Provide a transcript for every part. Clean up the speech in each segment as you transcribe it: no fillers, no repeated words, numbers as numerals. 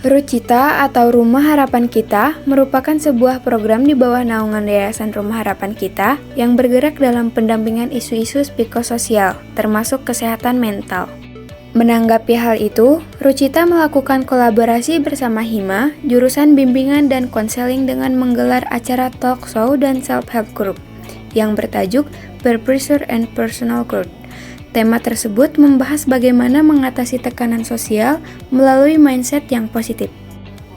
Rucita atau Rumah Harapan Kita merupakan sebuah program di bawah naungan Yayasan Rumah Harapan Kita yang bergerak dalam pendampingan isu-isu psikososial, termasuk kesehatan mental. Menanggapi hal itu, Rucita melakukan kolaborasi bersama Hima, jurusan bimbingan dan konseling dengan menggelar acara talk show dan self-help group yang bertajuk Peer-Pressure and Personal Growth. Tema tersebut membahas bagaimana mengatasi tekanan sosial melalui mindset yang positif.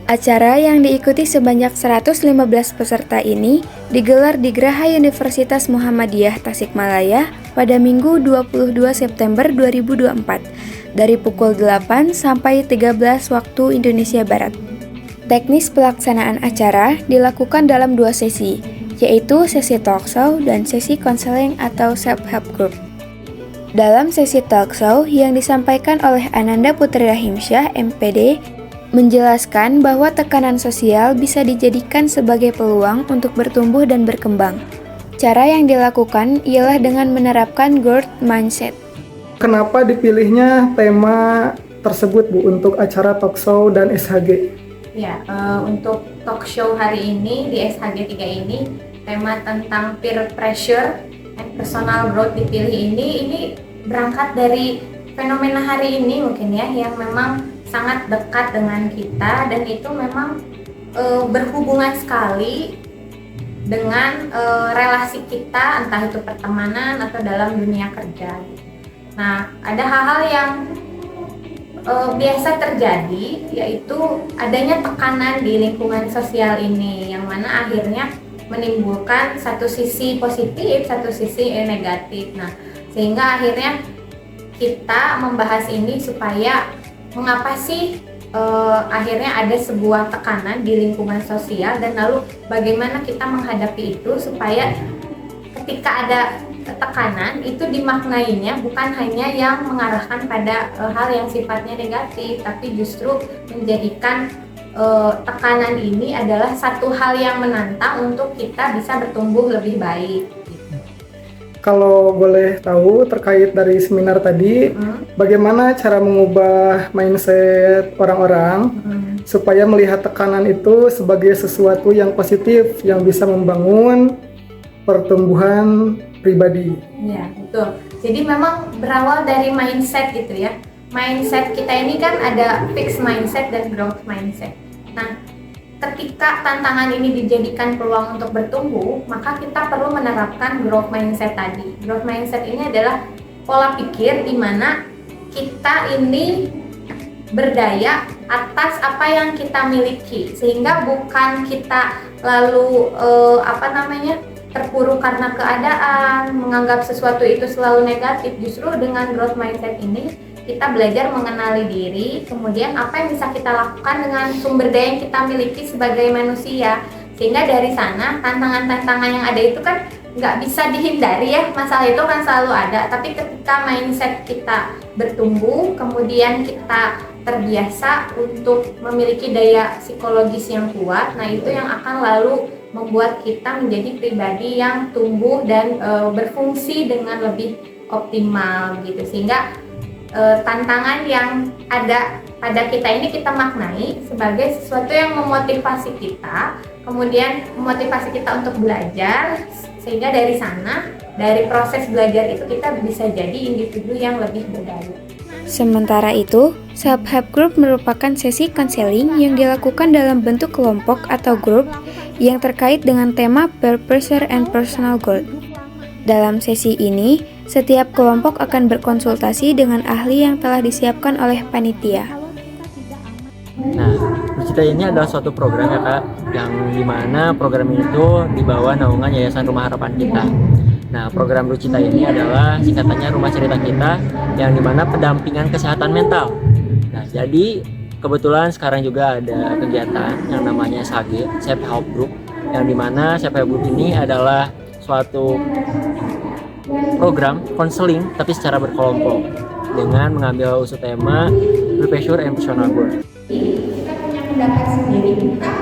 Acara yang diikuti sebanyak 115 peserta ini digelar di Geraha Universitas Muhammadiyah Tasikmalaya pada Minggu 22 September 2024 dari pukul 8 sampai 13 waktu Indonesia Barat. Teknis pelaksanaan acara dilakukan dalam 2 sesi, yaitu sesi talk show dan sesi konseling atau self-help group. Dalam sesi talk show yang disampaikan oleh Ananda Putri Rahimsyah, MPD, menjelaskan bahwa tekanan sosial bisa dijadikan sebagai peluang untuk bertumbuh dan berkembang. Cara yang dilakukan ialah dengan menerapkan growth mindset. Kenapa dipilihnya tema tersebut, Bu, untuk acara talk show dan SHG? Ya, untuk talk show hari ini di SHG 3 ini, tema tentang peer pressure and personal growth dipilih ini berangkat dari fenomena hari ini mungkin ya, yang memang sangat dekat dengan kita dan itu memang berhubungan sekali dengan relasi kita, entah itu pertemanan atau dalam dunia kerja. Nah, ada hal-hal yang biasa terjadi, yaitu adanya tekanan di lingkungan sosial ini, yang mana akhirnya menimbulkan satu sisi positif, satu sisi negatif. Nah, sehingga akhirnya kita membahas ini supaya mengapa sih akhirnya ada sebuah tekanan di lingkungan sosial dan lalu bagaimana kita menghadapi itu supaya ketika ada tekanan itu dimaknainya bukan hanya yang mengarahkan pada hal yang sifatnya negatif, tapi justru menjadikan tekanan ini adalah satu hal yang menantang untuk kita bisa bertumbuh lebih baik. Kalau boleh tahu terkait dari seminar tadi, bagaimana cara mengubah mindset orang-orang supaya melihat tekanan itu sebagai sesuatu yang positif yang bisa membangun pertumbuhan pribadi? Ya, betul. Jadi memang berawal dari mindset gitu ya. Mindset kita ini kan ada fixed mindset dan growth mindset. Nah, ketika tantangan ini dijadikan peluang untuk bertumbuh, maka kita perlu menerapkan growth mindset tadi. Growth mindset ini adalah pola pikir di mana kita ini berdaya atas apa yang kita miliki, sehingga bukan kita lalu terpuruk karena keadaan, menganggap sesuatu itu selalu negatif. Justru dengan growth mindset ini kita belajar mengenali diri, kemudian apa yang bisa kita lakukan dengan sumber daya yang kita miliki sebagai manusia, sehingga dari sana tantangan-tantangan yang ada itu kan nggak bisa dihindari ya, masalah itu kan selalu ada, tapi ketika mindset kita bertumbuh, kemudian kita terbiasa untuk memiliki daya psikologis yang kuat, nah itu yang akan lalu membuat kita menjadi pribadi yang tumbuh dan berfungsi dengan lebih optimal gitu, sehingga tantangan yang ada pada kita ini kita maknai sebagai sesuatu yang memotivasi kita, kemudian memotivasi kita untuk belajar, sehingga dari sana, dari proses belajar itu kita bisa jadi individu yang lebih berdaya. Sementara itu, self-help group merupakan sesi konseling yang dilakukan dalam bentuk kelompok atau grup yang terkait dengan tema peer pressure and personal growth. Dalam sesi ini, setiap kelompok akan berkonsultasi dengan ahli yang telah disiapkan oleh panitia. Nah, Rucita ini adalah suatu program ya Kak, yang dimana program itu di bawah naungan Yayasan Rumah Harapan Kita. Nah, program Rucita ini adalah singkatannya Rumah Cerita Kita, yang dimana pendampingan kesehatan mental. Nah, jadi kebetulan sekarang juga ada kegiatan yang namanya SHG, Self Help Group, yang dimana Self Help Group ini adalah suatu program konseling tapi secara berkelompok dengan mengambil usul tema Peer Pressure and Personal Growth. Kita punya pendapat sendiri, kita